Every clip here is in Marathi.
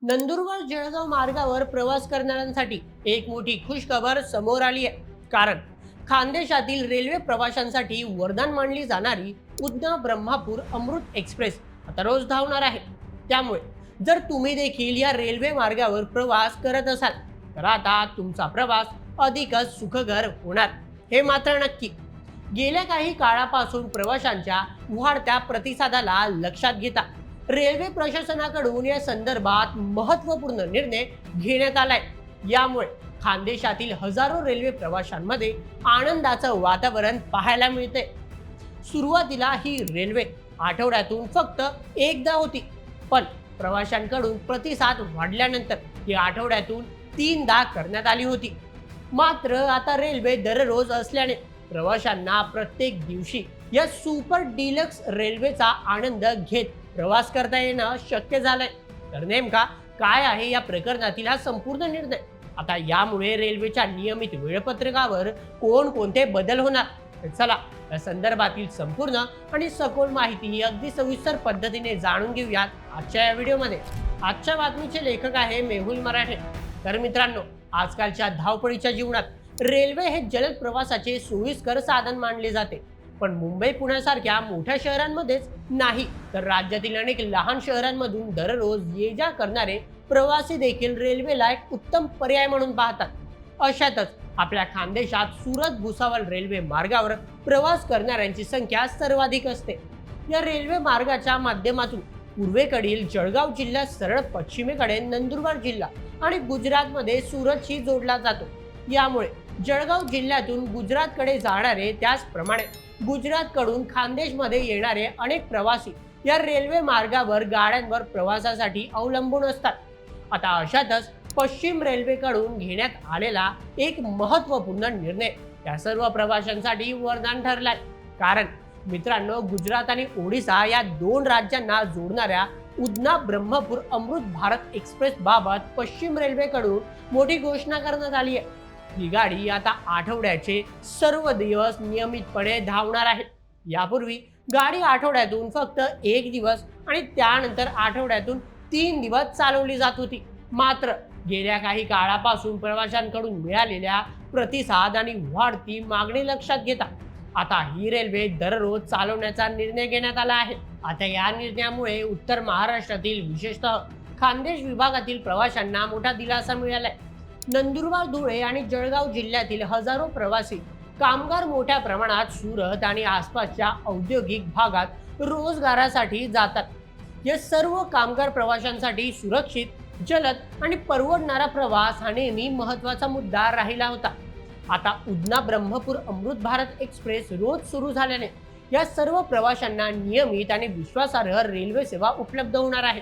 नंदुरबार जळगाव मार्गावर प्रवास करणाऱ्यांसाठी एक मोठी खुशखबर समोर आली आहे। कारण खानदेशातील रेल्वे प्रवाशांसाठी वरदान मानली जाणारी उधना ब्रह्मपूर अमृत एक्सप्रेस आता रोज धावणार आहे। त्यामुळे जर तुम्ही देखील या रेल्वे मार्गावर प्रवास करत असाल तर आता तुमचा प्रवास अधिकच सुखकर होणार हे मात्र नक्की। गेल्या काही काळापासून प्रवाशांच्या वाढत्या प्रतिसादाला लक्षात घेता रेल्वे प्रशासनाकडून या संदर्भात महत्त्वपूर्ण निर्णय घेण्यात आलाय। यामुळे खानदेशातील हजारो रेल्वे प्रवाशांमध्ये आनंदाचं वातावरण पाहायला मिळते। सुरुवातीला ही रेल्वे आठवड्यातून फक्त एकदा होती, पण प्रवाशांकडून प्रतिसाद वाढल्यानंतर ही आठवड्यातून 3दा करण्यात आली होती। मात्र आता रेल्वे दररोज असल्याने प्रवाशांना प्रत्येक दिवशी या सुपर डिलक्स रेल्वेचा आनंद घेत प्रवास करता येणं शक्य झालंय। तर नेमका काय आहे या प्रकरणातील हा संपूर्ण निर्णय? आता यामुळे रेल्वेच्या नियमित वेळापत्रकावर कोणकोणते बदल होणार? तर चला या संदर्भातील संपूर्ण आणि सखोल माहिती अगदी सविस्तर पद्धतीने जाणून घेऊयात आजच्या या व्हिडिओमध्ये। आजच्या बातमीचे लेखक आहे मेहुल मराठे। तर मित्रांनो, आजकालच्या धावपळीच्या जीवनात रेल्वे हे जलद प्रवासाचे सोयीस्कर साधन मानले जाते, पण मुंबई पुण्यासारख्या मोठ्या शहरांमध्येच नाही तर राज्यातील अनेक लहान शहरांमधून दररोज ये जा करणारे प्रवासी देखील रेल्वेला एक उत्तम पर्याय म्हणून पाहतात। अशातच आपल्या खानदेशात सुरत भुसावळ रेल्वे मार्गावर प्रवास करणाऱ्यांची संख्या सर्वाधिक असते। या रेल्वे मार्गाच्या माध्यमातून पूर्वेकडील जळगाव जिल्हा सरळ पश्चिमेकडे नंदुरबार जिल्हा आणि गुजरातमध्ये सुरतशी जोडला जातो। यामुळे जळगाव जिल्ह्यातून गुजरातकडे जाणारे, त्याचप्रमाणे गुजरातकडून खानदेशमध्ये येणारे अनेक प्रवासी या रेल्वे मार्गावर गाड्यांवर प्रवासासाठी अवलंबून असतात। आता अशातच पश्चिम रेल्वेकडून घेण्यात आलेला एक महत्त्वपूर्ण निर्णय या सर्व प्रवाशांसाठी वरदान ठरलाय। कारण मित्रांनो, गुजरात आणि ओडिशा या दोन राज्यांना जोडणाऱ्या उधना ब्रह्मपूर अमृत भारत एक्सप्रेस बाबत पश्चिम रेल्वेकडून मोठी घोषणा करण्यात आली आहे। ही गाडी आता आठवड्याचे सर्व दिवस नियमितपणे धावणार आहे। यापूर्वी गाडी आठवड्यातून फक्त एक दिवस आणि त्यानंतर आठवड्यातून 3 दिवस चालवली जात होती। मात्र गेल्या काही काळापासून प्रवाशांकडून मिळालेल्या प्रतिसाद आणि वाढती मागणी लक्षात घेता आता ही रेल्वे दररोज चालवण्याचा निर्णय घेण्यात आला आहे। आता या निर्णयामुळे उत्तर महाराष्ट्रातील विशेषतः खानदेश विभागातील प्रवाशांना मोठा दिलासा मिळालाय। नंदुरबार, धुळे आणि जळगाव जिल्ह्यातील हजारो प्रवासी कामगार मोठ्या प्रमाणात सुरत आणि आसपासच्या औद्योगिक भागात रोजगारासाठी जातात। या सर्व कामगार प्रवाशांसाठी सुरक्षित, जलद आणि परवडणारा प्रवास हा नेहमी महत्त्वाचा मुद्दा राहिला होता। आता उधना ब्रह्मपूर अमृत भारत एक्सप्रेस रोज सुरू झाल्याने या सर्व प्रवाशांना नियमित आणि विश्वासार्ह रेल्वे सेवा उपलब्ध होणार आहे।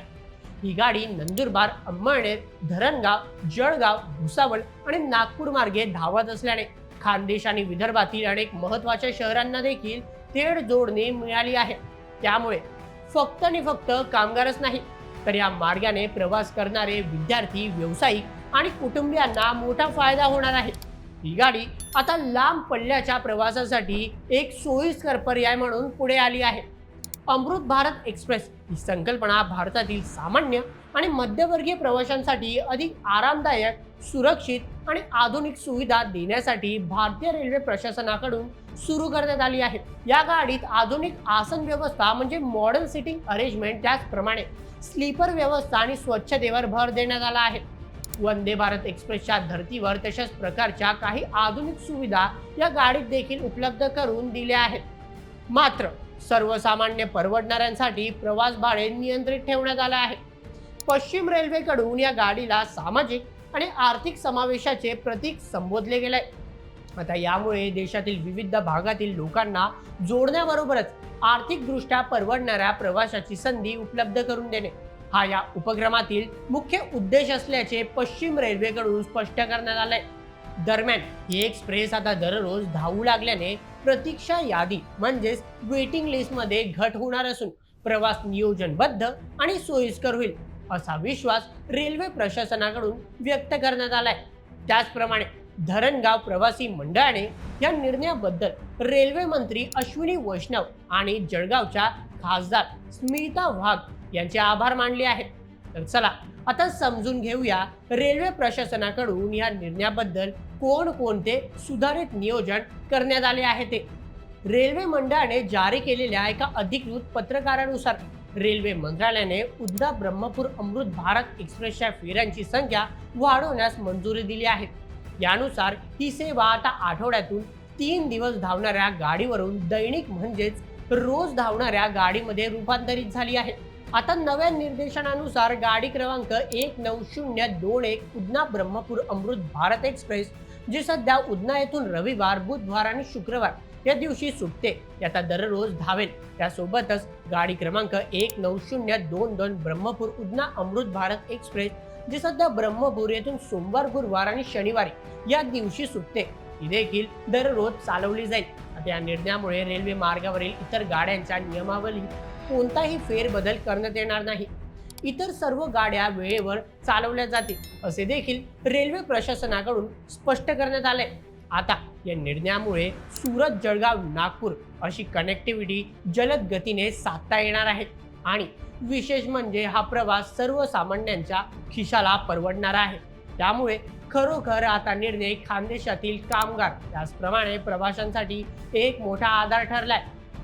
ही गाडी नंदुरबार, अंमळनेर, धरणगाव, जळगाव, भुसावळ आणि नागपूर मार्गे धावत असल्याने खानदेश आणि विदर्भातील अनेक महत्त्वाच्या शहरांना देखील थेट जोडणी मिळाली आहे। त्यामुळे फक्त आणि फक्त कामगारच नाही तर या मार्गाने प्रवास करणारे विद्यार्थी, व्यावसायिक आणि कुटुंबियांना मोठा फायदा होणार आहे। ही गाडी आता लांब पल्ल्याच्या प्रवासासाठी एक सोयीस्कर पर्याय म्हणून पुढे आली आहे। अमृत भारत एक्सप्रेस ही संकल्पना भारतातील सामान्य आणि मध्यमवर्गीय प्रवाशांसाठी अधिक आरामदायक, सुरक्षित आणि आधुनिक सुविधा देण्यासाठी भारतीय रेल्वे प्रशासनाकडून सुरू करण्यात आली आहे। या गाडीत आधुनिक आसन व्यवस्था म्हणजे मॉडर्न सिटिंग अरेंजमेंट, त्याचप्रमाणे स्लीपर व्यवस्था आणि स्वच्छतेवर भर देण्यात आला आहे। वंदे भारत एक्सप्रेसच्या धर्तीवर तशाच प्रकारच्या काही आधुनिक सुविधा या गाडीत देखील उपलब्ध करून दिल्या आहेत। मात्र सर्वसामान्य परवडणाऱ्यांसाठी प्रवास भाडे नियंत्रित ठेवण्यात आले आहे। पश्चिम रेल्वेकडून या गाडीला सामाजिक आणि आर्थिक समावेशाचे प्रतीक संबोधले गेले। आता यामुळे देशातील विविध भागातील लोकांना जोडण्याबरोबरच आर्थिकदृष्ट्या परवडणाऱ्या प्रवासाची संधी उपलब्ध करून देणे हा या उपक्रमातील मुख्य उद्देश असल्याचे पश्चिम रेल्वेकडून स्पष्ट करण्यात आले। दरम्यान ही एक्सप्रेस आता दररोज धावू लागल्याने प्रतीक्षा यादी म्हणजेच वेटिंग लिस्टमध्ये घट होणार असून प्रवास नियोजनबद्ध आणि सोयीस्कर होईल असा विश्वास रेल्वे प्रशासनाकडून व्यक्त करण्यात आलाय। त्याचप्रमाणे धरणगाव प्रवासी मंडळाने या निर्णयाबद्दल रेल्वे मंत्री अश्विनी वैष्णव आणि जळगावच्या खासदार स्मिता वाघ यांचे आभार मानले आहेत। तर चला आता समजून घेऊया रेल्वे प्रशासनाकडून या निर्णयाबद्दल कोणकोणते सुधारित नियोजन करण्यात आले आहे ते. रेल्वे मंडळाने जारी केलेल्या एका अधिकृत पत्रकारानुसार रेल्वे मंत्रालयाने उधना ब्रह्मपूर अमृत भारत एक्सप्रेसच्या फेऱ्यांची संख्या वाढवण्यास मंजुरी दिली आहे. यानुसार ही सेवा आता आठवड्यातून 3 दिवस धावणाऱ्या गाडीवरून दैनिक म्हणजेच रोज धावणाऱ्या गाडीमध्ये रूपांतरित झाली आहे. आता नव्या निर्देशनानुसार गाडी क्रमांक 19021 उधना ब्रह्मपूर अमृत भारत एक्सप्रेस जी सध्या उधना येथून रविवार, बुधवार आणि शुक्रवार या दिवशी सुटते ती आता दररोज धावेल. त्यासोबतच गाडी क्रमांक 19022 ब्रह्मपूर उधना अमृत भारत एक्सप्रेस जी सध्या ब्रह्मपूर येथून सोमवार, गुरुवार आणि शनिवारी या दिवशी सुटते ती देखील दररोज चालवली जाईल. आता या निर्णयामुळे रेल्वे मार्गावरील इतर गाड्यांच्या नियमावलीत कोणताही फेरबदल करण्यात येणार नाही. इतर सर्व गाड्या वेळेवर चालवल्या जातील असे देखील रेल्वे प्रशासनाकडून स्पष्ट करण्यात आले. आता या निर्णयामुळे सुरत, जळगाव, नागपूर अशी कनेक्टिव्हिटी जलद गतीने साधता येणार आहे आणि विशेष म्हणजे हा प्रवास सर्वसामान्यांच्या खिशाला परवडणारा आहे. त्यामुळे खरोखर आता निर्णय खानदेशातील कामगार त्याचप्रमाणे प्रवाशांसाठी एक मोठा आधार ठरलाय.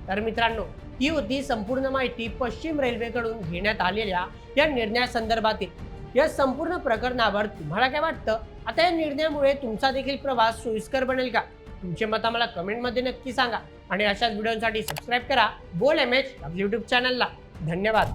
तर मित्रांनो, ही होती संपूर्ण माहिती पश्चिम रेल्वेकडून घेण्यात आलेल्या या निर्णयासंदर्भातील. या संपूर्ण प्रकरणावर तुम्हाला काय वाटतं? आता या निर्णयामुळे तुमचा देखील प्रवास सोयीस्कर बनेल का? तुमचे मत आम्हाला कमेंटमध्ये नक्की सांगा आणि अशाच व्हिडिओसाठी सबस्क्राईब करा बोल एमएच यूट्यूब चॅनलला. धन्यवाद.